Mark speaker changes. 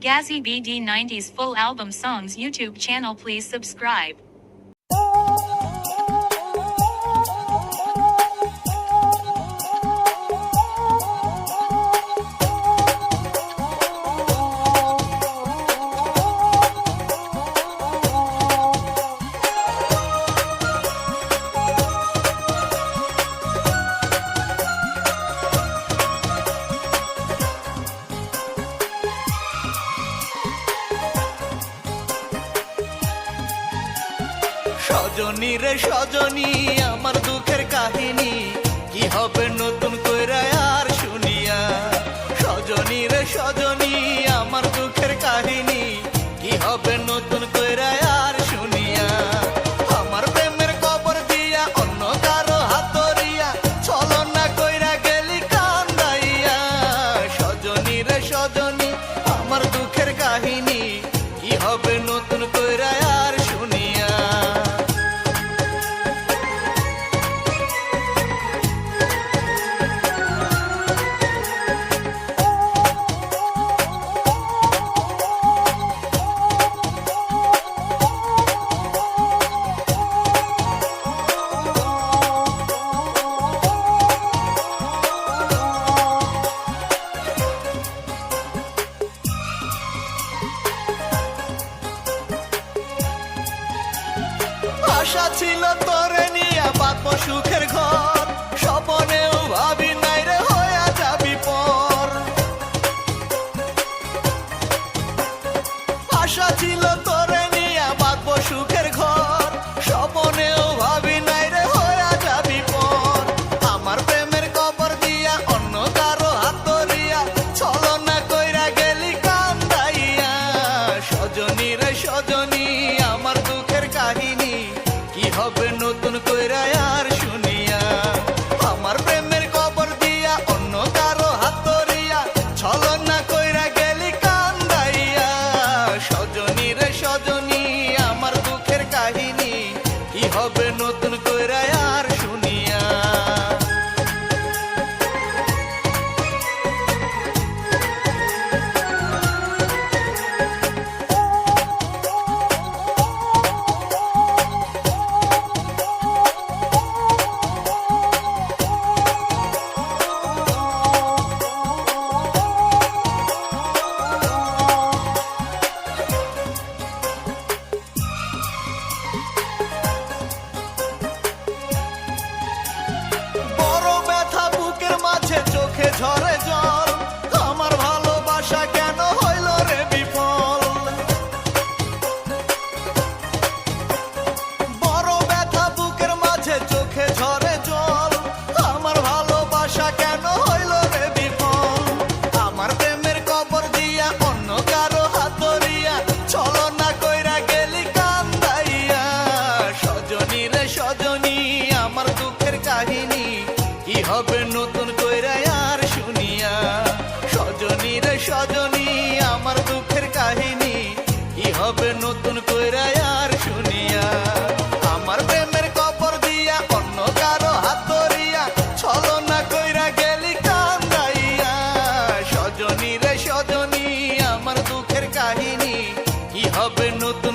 Speaker 1: Gazzy BD 90s full album songs YouTube channel, please subscribe.
Speaker 2: Sajani রে সজনী আমার দুঃখের কাহিনী কি হবে নতুন কইরা আর শুনিয়া। সজনী রে সজনী আমার দুঃখের কাহিনী কি হবে নতুন কইরা আর শুনিয়া। আমার প্রেমের কবর দিয়া অন্য কারো হাতরিয়া ছলনা কইরা গেলি কান্দাইয়া। সজনী রে সজনী আমার দুঃখের কাহিনী কি হবে নতুন কইরা আর শুনিয়া। আশা ছিল তোরে নিয়া বাঁধবো সুখের ঘর, স্বপনেও ভাবি নাই রে হইয়া যাবি পর। আশা ছিল তোরে নিয়া বাঁধবো সুখের ঘর, স্বপনেও ভাবি নাই রে হইয়া যাবি পর। আমার প্রেমের কবর দিয়া অন্য কারো হাতরিয়া ছলনা কইরা গেলি কান্দাইয়া। সজনী রে সজনী আমার দুঃখের কাহিনী কি হবে নতুন কইরা আর শুনিয়া। আমার প্রেমের কবর দিয়া অন্য কারো হাতরিয়া ছলনা কইরা গেলি কান্দাইয়া। সজনী রে সজনী আমার দুঃখের কাহিনী কি হবে নতুন কইরা আর শুনিয়া। চোখে ঝরে জল, আমার ভালোবাসা কেন হইল রে বিফল। বড় ব্যথা বুকের মাঝে চোখে ঝরে জল, আমার ভালোবাসা কেন হইল রে বিফল। আমার প্রেমের কবর দিয়া অন্য কারো হাতরিয়া ছলনা কইরা গেলি কান্দাইয়া। সজনী রে সজনী আমার দুঃখের কাহিনী কি হবে নতুন কইরা আর শুনিয়া। সজনী রে সজনী আমার দুঃখের কাহিনী কি হবে নতুন কইরা আর শুনিয়া। আমার প্রেমের কবর দিয়া অন্য কারো হাতরিয়া ছলনা কইরা গেলি কান্দাইয়া। সজনী রে সজনী আমার দুঃখের কাহিনী কি হবে নতুন